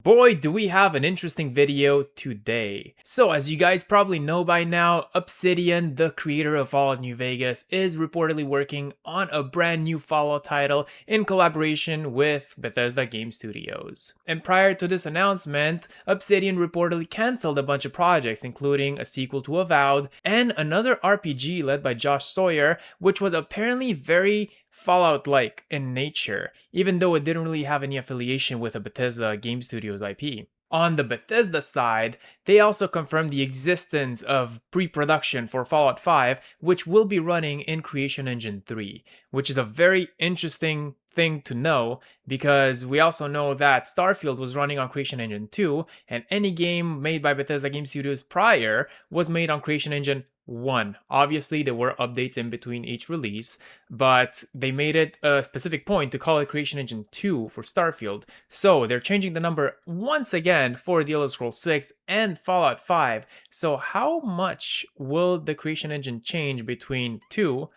Boy, do we have an interesting video today. So as you guys probably know by now, Obsidian, the creator of Fallout New Vegas, is reportedly working on a brand new Fallout title in collaboration with Bethesda Game Studios. And prior to this announcement, Obsidian reportedly cancelled a bunch of projects, including a sequel to Avowed and another RPG led by Josh Sawyer, which was apparently very Fallout-like in nature, even though it didn't really have any affiliation with a Bethesda Game Studios IP. On the Bethesda side, they also confirmed the existence of pre-production for Fallout 5, which will be running in Creation Engine 3, which is a very interesting thing to know because we also know that Starfield was running on Creation Engine 2, and any game made by Bethesda Game Studios prior was made on Creation Engine 1. Obviously, there were updates in between each release, but they made it a specific point to call it Creation Engine 2 for Starfield. So they're changing the number once again for The Elder Scrolls 6 and Fallout 5. So how much will the Creation Engine change between 2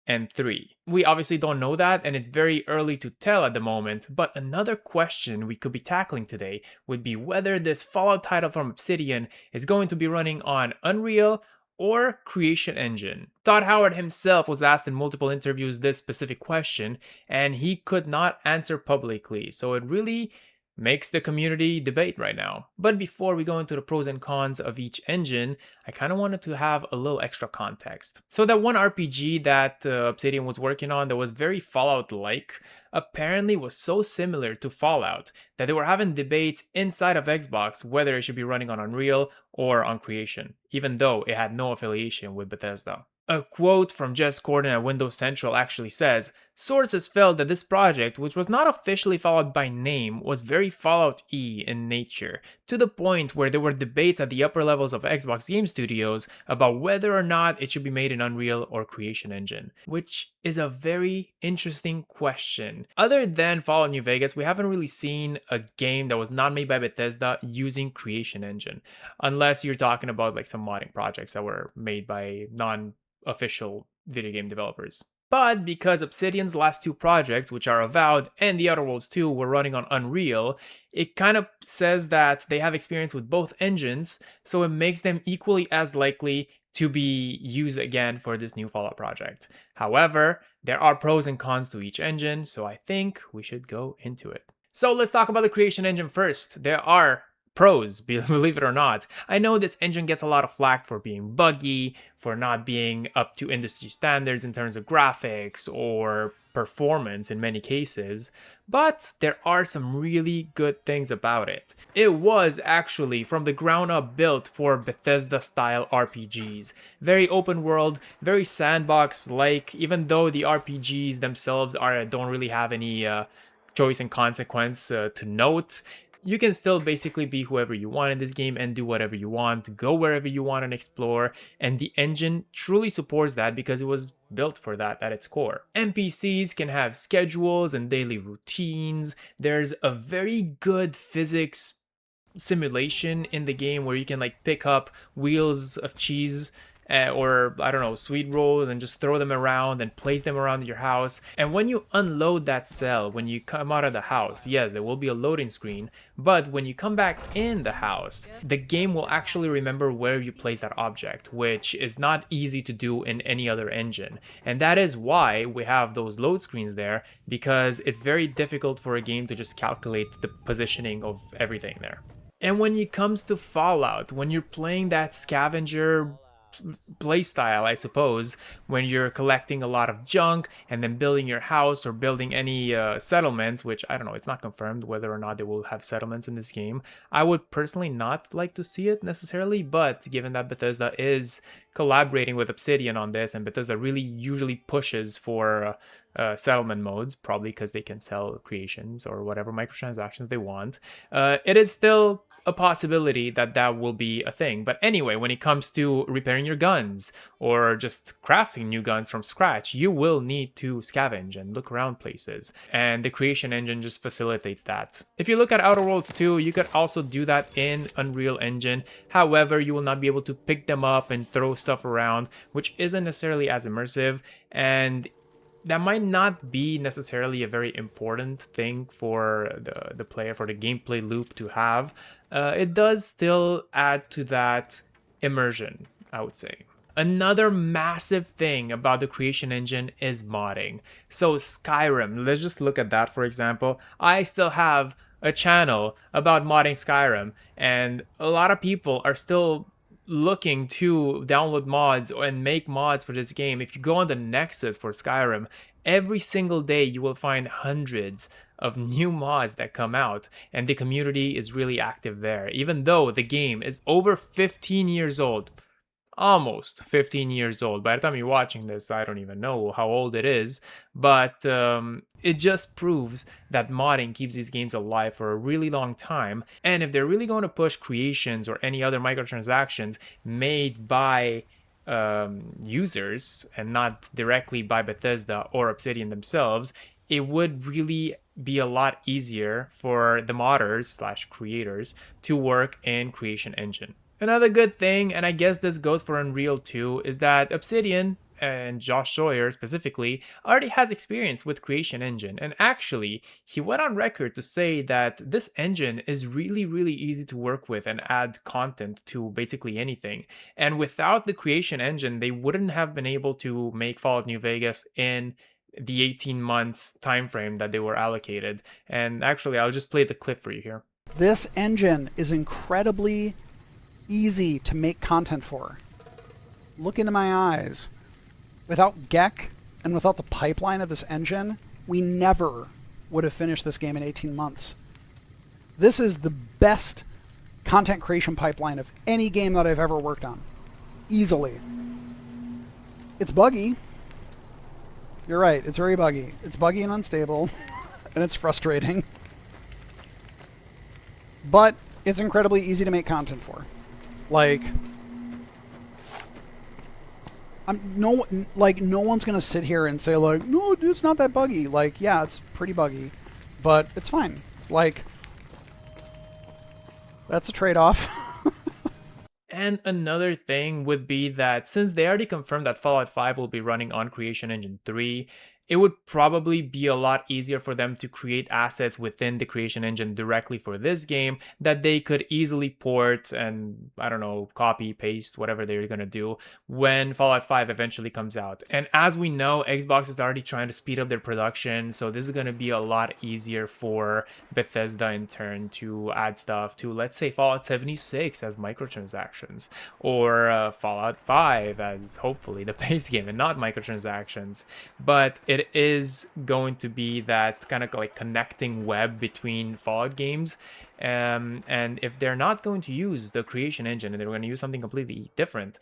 and 3? We obviously don't know that, and it's very early to tell at the moment, but another question we could be tackling today would be whether this Fallout title from Obsidian is going to be running on Unreal or Creation Engine. Todd Howard himself was asked in multiple interviews this specific question, and he could not answer publicly, so it really makes the community debate right now. But before we go into the pros and cons of each engine, I kind of wanted to have a little extra context. So that one RPG that Obsidian was working on that was very Fallout-like apparently was so similar to Fallout that they were having debates inside of Xbox whether it should be running on Unreal or on Creation, even though it had no affiliation with Bethesda. A quote from Jess Gordon at Windows Central actually says, "Sources felt that this project, which was not officially Fallout by name, was very Fallout-y in nature, to the point where there were debates at the upper levels of Xbox Game Studios about whether or not it should be made in Unreal or Creation Engine," which is a very interesting question. Other than Fallout New Vegas, we haven't really seen a game that was not made by Bethesda using Creation Engine, unless you're talking about like some modding projects that were made by non-official video game developers. But because Obsidian's last two projects, which are Avowed and The Outer Worlds 2, were running on Unreal, it kind of says that they have experience with both engines, so it makes them equally as likely to be used again for this new Fallout project. However, there are pros and cons to each engine, so I think we should go into it. So let's talk about the Creation Engine first. There are pros, believe it or not. I know this engine gets a lot of flack for being buggy, for not being up to industry standards in terms of graphics or performance in many cases, but there are some really good things about it. It was actually from the ground up built for Bethesda style RPGs. Very open world, very sandbox like, even though the RPGs themselves don't really have any choice and consequence to note. You can still basically be whoever you want in this game and do whatever you want, go wherever you want and explore, and the engine truly supports that because it was built for that at its core. NPCs can have schedules and daily routines. There's a very good physics simulation in the game where you can like pick up wheels of cheese or I don't know, sweet rolls and just throw them around and place them around your house. And when you unload that cell, when you come out of the house, yes, there will be a loading screen, but when you come back in the house, the game will actually remember where you place that object, which is not easy to do in any other engine. And that is why we have those load screens there, because it's very difficult for a game to just calculate the positioning of everything there. And when it comes to Fallout, when you're playing that scavenger playstyle, I suppose, when you're collecting a lot of junk and then building your house or building any settlements, which I don't know, it's not confirmed whether or not they will have settlements in this game. I would personally not like to see it necessarily, but given that Bethesda is collaborating with Obsidian on this, and Bethesda really usually pushes for settlement modes, probably because they can sell creations or whatever microtransactions they want, it is still a possibility that that will be a thing. But anyway, when it comes to repairing your guns or just crafting new guns from scratch, you will need to scavenge and look around places. And the Creation Engine just facilitates that. If you look at Outer Worlds 2, you could also do that in Unreal Engine. However, you will not be able to pick them up and throw stuff around, which isn't necessarily as immersive. And that might not be necessarily a very important thing for the player, for the gameplay loop to have. It does still add to that immersion, I would say. Another massive thing about the creation engine is modding. So Skyrim, let's just look at that for example. I still have a channel about modding Skyrim, and a lot of people are still looking to download mods and make mods for this game. If you go on the Nexus for Skyrim, every single day you will find hundreds of new mods that come out, and the community is really active there. Even though the game is over 15 years old, almost 15 years old. By the time you're watching this, I don't even know how old it is, but it just proves that modding keeps these games alive for a really long time. And if they're really going to push creations or any other microtransactions made by users and not directly by Bethesda or Obsidian themselves, it would really be a lot easier for the modders slash creators to work in Creation Engine. Another good thing, and I guess this goes for Unreal too, is that Obsidian, and Josh Sawyer specifically, already has experience with Creation Engine. And actually, he went on record to say that this engine is really, really easy to work with and add content to basically anything. And without the Creation Engine, they wouldn't have been able to make Fallout New Vegas in the 18 months time frame that they were allocated. And actually, I'll just play the clip for you here. This engine is incredibly easy to make content for. Look into my eyes. Without Gek and without the pipeline of this engine, we never would have finished this game in 18 months. This is the best content creation pipeline of any game that I've ever worked on. Easily. It's buggy. You're right, it's very buggy. It's buggy and unstable, and it's frustrating. But it's incredibly easy to make content for. Like, no one's gonna sit here and say like, no, it's not that buggy. Like, yeah, it's pretty buggy, but it's fine. Like, that's a trade-off. And another thing would be that since they already confirmed that Fallout 5 will be running on Creation Engine 3, it would probably be a lot easier for them to create assets within the Creation Engine directly for this game that they could easily port and, I don't know, copy, paste, whatever they're going to do when Fallout 5 eventually comes out. And as we know, Xbox is already trying to speed up their production, so this is going to be a lot easier for Bethesda in turn to add stuff to, let's say, Fallout 76 as microtransactions, or Fallout 5 as hopefully the base game and not microtransactions. But it is going to be that kind of like connecting web between Fallout games. And if they're not going to use the Creation Engine and they're going to use something completely different,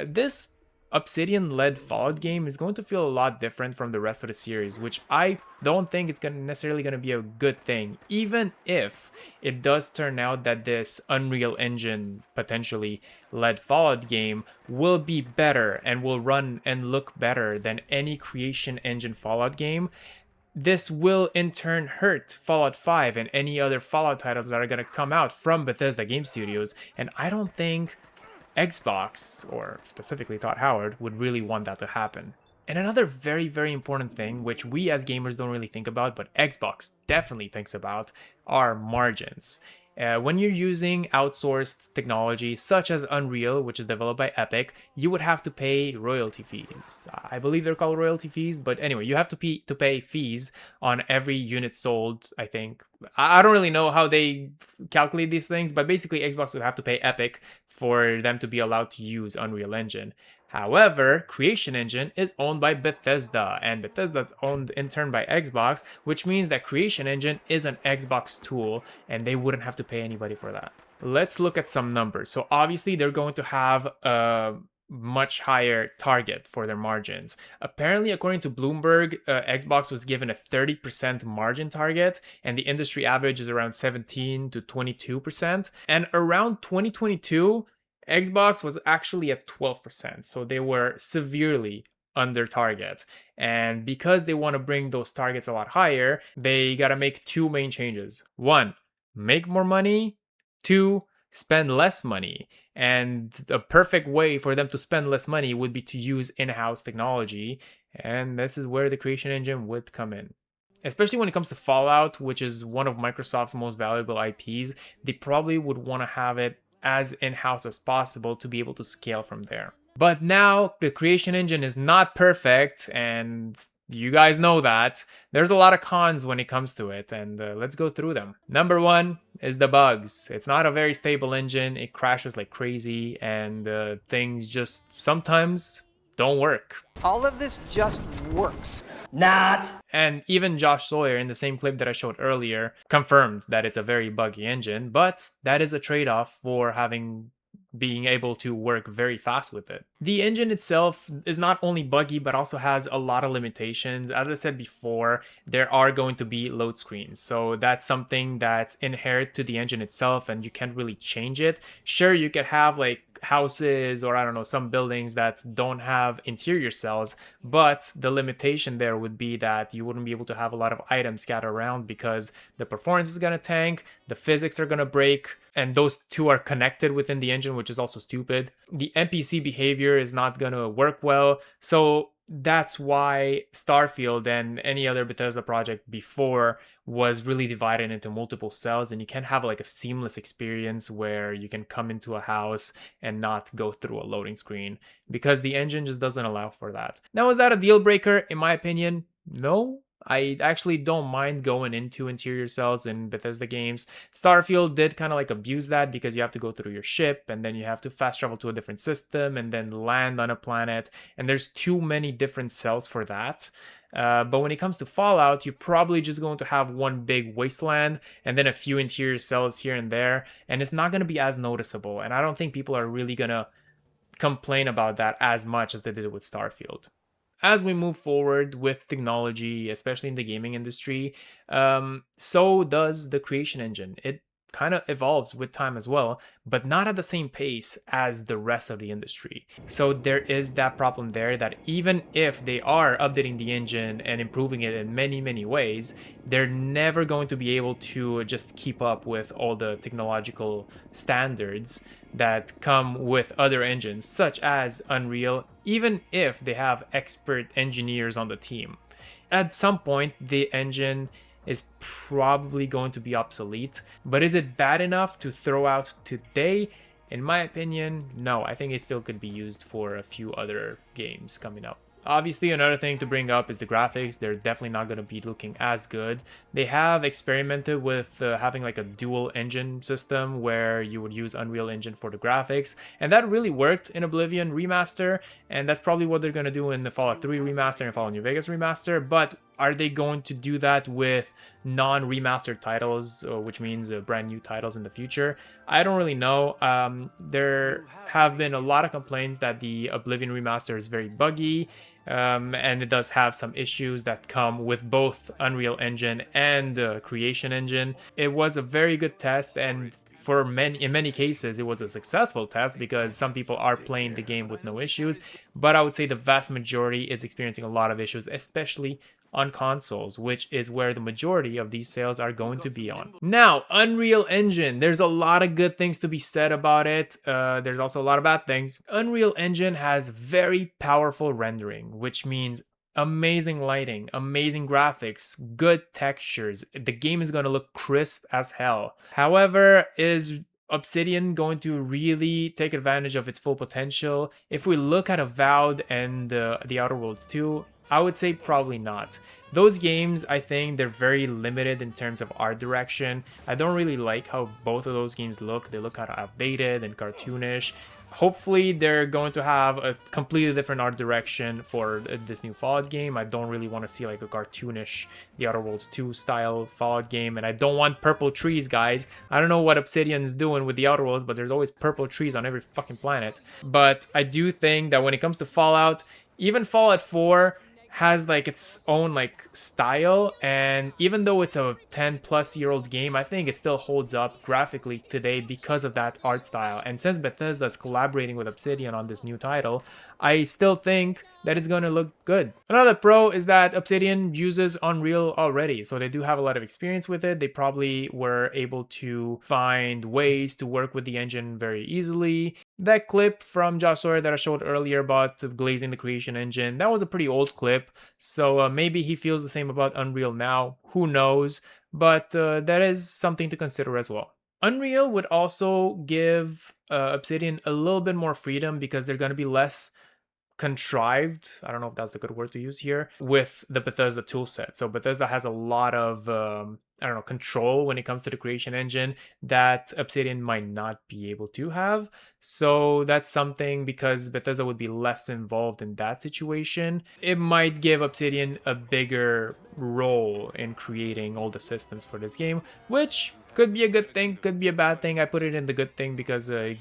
this Obsidian-led Fallout game is going to feel a lot different from the rest of the series, which I don't think it's necessarily going to be a good thing, even if it does turn out that this Unreal Engine potentially led Fallout game will be better and will run and look better than any Creation Engine Fallout game. This will in turn hurt Fallout 5 and any other Fallout titles that are going to come out from Bethesda Game Studios, and I don't think Xbox, or specifically Todd Howard, would really want that to happen. And another very, very important thing, which we as gamers don't really think about, but Xbox definitely thinks about, are margins. When you're using outsourced technology such as Unreal, which is developed by Epic, you would have to pay royalty fees. I believe they're called royalty fees, but anyway, you have to pay fees on every unit sold, I think. I don't really know how they calculate these things, but basically Xbox would have to pay Epic for them to be allowed to use Unreal Engine. However, Creation Engine is owned by Bethesda, and Bethesda is owned in turn by Xbox, which means that Creation Engine is an Xbox tool, and they wouldn't have to pay anybody for that. Let's look at some numbers. So obviously they're going to have a much higher target for their margins. Apparently, according to Bloomberg, Xbox was given a 30% margin target, and the industry average is around 17 to 22%. And around 2022, Xbox was actually at 12%, so they were severely under target. And because they want to bring those targets a lot higher, they got to make two main changes. One, make more money. Two, spend less money. And the perfect way for them to spend less money would be to use in-house technology. And this is where the creation engine would come in. Especially when it comes to Fallout, which is one of Microsoft's most valuable IPs, they probably would want to have it as in-house as possible to be able to scale from there. But now the creation engine is not perfect, and you guys know that. There's a lot of cons when it comes to it, and let's go through them. Number one is the bugs. It's not a very stable engine. It crashes like crazy, and things just sometimes don't work. All of this just works. Not. And even Josh Sawyer in the same clip that I showed earlier confirmed that it's a very buggy engine, but that is a trade-off for being able to work very fast with it. The engine itself is not only buggy, but also has a lot of limitations. As I said before, there are going to be load screens. So that's something that's inherent to the engine itself, and you can't really change it. Sure, you could have like houses or I don't know, some buildings that don't have interior cells, but the limitation there would be that you wouldn't be able to have a lot of items scattered around because the performance is going to tank, the physics are going to break, and those two are connected within the engine, which is also stupid. The NPC behavior is not going to work well. So that's why Starfield and any other Bethesda project before was really divided into multiple cells, and you can't have like a seamless experience where you can come into a house and not go through a loading screen because the engine just doesn't allow for that. Now, is that a deal breaker? In my opinion, no. I actually don't mind going into interior cells in Bethesda games. Starfield did kind of like abuse that because you have to go through your ship and then you have to fast travel to a different system and then land on a planet. And there's too many different cells for that. But when it comes to Fallout, you're probably just going to have one big wasteland and then a few interior cells here and there. And it's not going to be as noticeable. And I don't think people are really going to complain about that as much as they did with Starfield. As we move forward with technology, especially in the gaming industry, so does the creation engine. It kind of evolves with time as well, but not at the same pace as the rest of the industry. So there is that problem there that even if they are updating the engine and improving it in many, many ways, they're never going to be able to just keep up with all the technological standards that come with other engines, such as Unreal, even if they have expert engineers on the team. At some point, the engine is probably going to be obsolete, but is it bad enough to throw out today? In my opinion, no. I think it still could be used for a few other games coming up. Obviously, another thing to bring up is the graphics. They're definitely not going to be looking as good. They have experimented with having like a dual engine system where you would use Unreal Engine for the graphics, and that really worked in Oblivion Remaster, and that's probably what they're going to do in the Fallout 3 Remaster and Fallout New Vegas Remaster. But are they going to do that with non-remastered titles, which means brand new titles in the future? I don't really know. There have been a lot of complaints that the Oblivion Remaster is very buggy, and it does have some issues that come with both Unreal Engine and Creation Engine. It was a very good test, and in many cases, it was a successful test because some people are playing the game with no issues, but I would say the vast majority is experiencing a lot of issues, especially on consoles, which is where the majority of these sales are going to be on. Now, Unreal Engine, there's a lot of good things to be said about it. There's also a lot of bad things. Unreal Engine has very powerful rendering, which means amazing lighting, amazing graphics, good textures. The game is going to look crisp as hell. However, is Obsidian going to really take advantage of its full potential? If we look at Avowed and The Outer Worlds 2, I would say probably not. Those games, I think they're very limited in terms of art direction. I don't really like how both of those games look. They look kind of outdated and cartoonish. Hopefully they're going to have a completely different art direction for this new Fallout game. I don't really want to see like a cartoonish The Outer Worlds 2 style Fallout game, and I don't want purple trees, guys. I don't know what Obsidian's doing with The Outer Worlds, but there's always purple trees on every fucking planet. But I do think that when it comes to Fallout, even Fallout 4 has like its own like style, and even though it's a 10-plus-year-old game, I think it still holds up graphically today because of that art style. And since Bethesda is collaborating with Obsidian on this new title, I still think that it's going to look good. Another pro is that Obsidian uses Unreal already, so they do have a lot of experience with it. They probably were able to find ways to work with the engine very easily. That clip from Josh Sawyer that I showed earlier about glazing the creation engine, that was a pretty old clip, so maybe he feels the same about Unreal now. Who knows? But that is something to consider as well. Unreal would also give Obsidian a little bit more freedom because they're going to be less contrived, I don't know if that's the good word to use here, with the Bethesda toolset. So Bethesda has a lot of control when it comes to the creation engine that Obsidian might not be able to have. So that's something, because Bethesda would be less involved in that situation, it might give Obsidian a bigger role in creating all the systems for this game, which could be a good thing, could be a bad thing. I put it in the good thing because it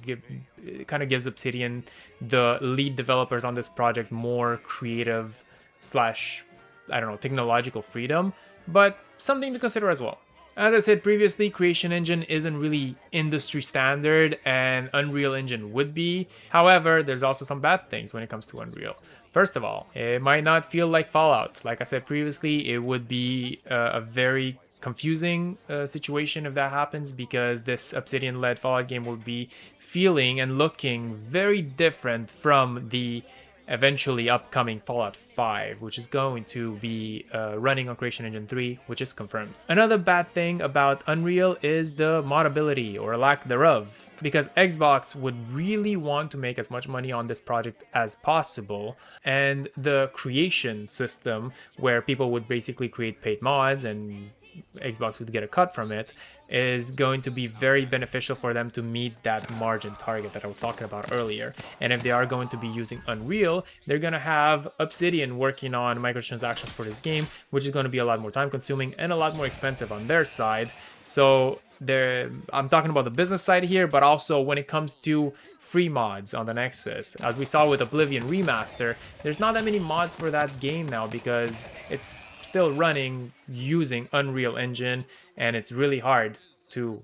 kind of gives Obsidian, the lead developers on this project, more creative slash, technological freedom, but something to consider as well. As I said previously, Creation Engine isn't really industry standard, and Unreal Engine would be. However, there's also some bad things when it comes to Unreal. First of all, it might not feel like Fallout. Like I said previously, it would be a very confusing situation if that happens, because this Obsidian-led Fallout game will be feeling and looking very different from the eventually upcoming Fallout 5, which is going to be running on Creation Engine 3, which is confirmed. Another bad thing about Unreal is the modability, or lack thereof, because Xbox would really want to make as much money on this project as possible, and the creation system, where people would basically create paid mods and Xbox would get a cut from it, is going to be very beneficial for them to meet that margin target that I was talking about earlier. And if they are going to be using Unreal, they're going to have Obsidian working on microtransactions for this game, which is going to be a lot more time consuming and a lot more expensive on their side. So I'm talking about the business side here, but also when it comes to free mods on the Nexus. As we saw with Oblivion Remaster, there's not that many mods for that game now because it's still running using Unreal Engine, and it's really hard to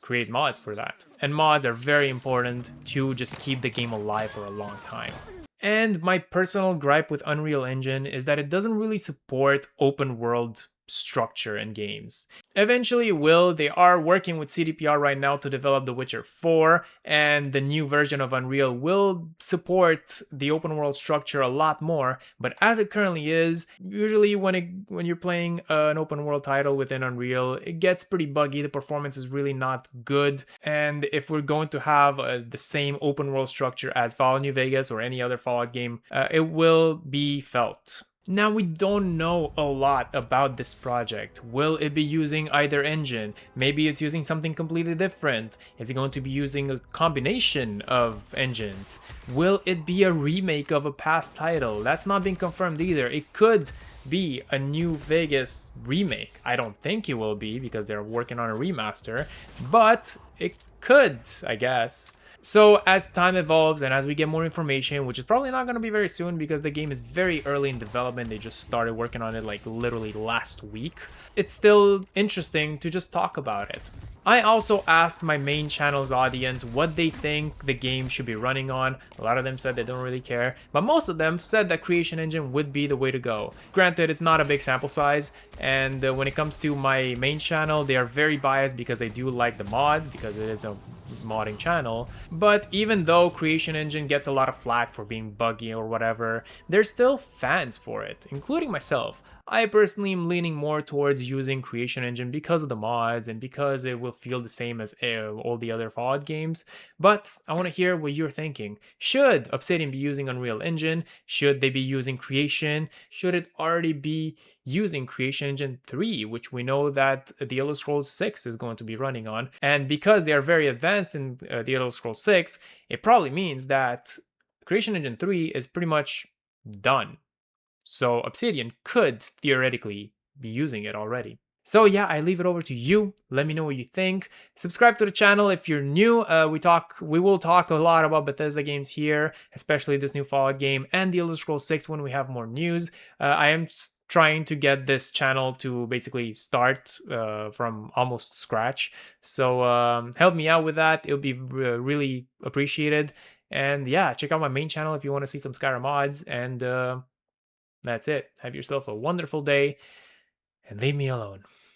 create mods for that. And mods are very important to just keep the game alive for a long time. And my personal gripe with Unreal Engine is that it doesn't really support open world structure in games. Eventually it will. They are working with CDPR right now to develop The Witcher 4, and the new version of Unreal will support the open world structure a lot more, but as it currently is, usually when you're playing an open world title within Unreal, it gets pretty buggy. The performance is really not good, and if we're going to have the same open world structure as Fallout New Vegas or any other Fallout game, it will be felt. Now, we don't know a lot about this project. Will it be using either engine? Maybe it's using something completely different. Is it going to be using a combination of engines? Will it be a remake of a past title? That's not been confirmed either. It could be a New Vegas remake. I don't think it will be because they're working on a remaster, but it could, I guess. So as time evolves and as we get more information, which is probably not going to be very soon because the game is very early in development, they just started working on it like literally last week, it's still interesting to just talk about it. I also asked my main channel's audience what they think the game should be running on. A lot of them said they don't really care, but most of them said that Creation Engine would be the way to go. Granted, it's not a big sample size, and when it comes to my main channel, they are very biased because they do like the mods, because it is a modding channel. But even though Creation Engine gets a lot of flack for being buggy or whatever, there's still fans for it, including myself. I personally am leaning more towards using Creation Engine because of the mods and because it will feel the same as all the other Fallout games. But I want to hear what you're thinking. Should Obsidian be using Unreal Engine? Should they be using Creation? Should it already be using Creation Engine 3, which we know that The Elder Scrolls 6 is going to be running on? And because they are very advanced in The Elder Scrolls 6, it probably means that Creation Engine 3 is pretty much done. So Obsidian could theoretically be using it already. So yeah, I leave it over to you. Let me know what you think. Subscribe to the channel if you're new. We will talk a lot about Bethesda games here, especially this new Fallout game and the Elder Scrolls 6 when we have more news. I am trying to get this channel to basically start from almost scratch. So help me out with that. It'll be really appreciated. And yeah, check out my main channel if you want to see some Skyrim mods. And that's it. Have yourself a wonderful day and leave me alone.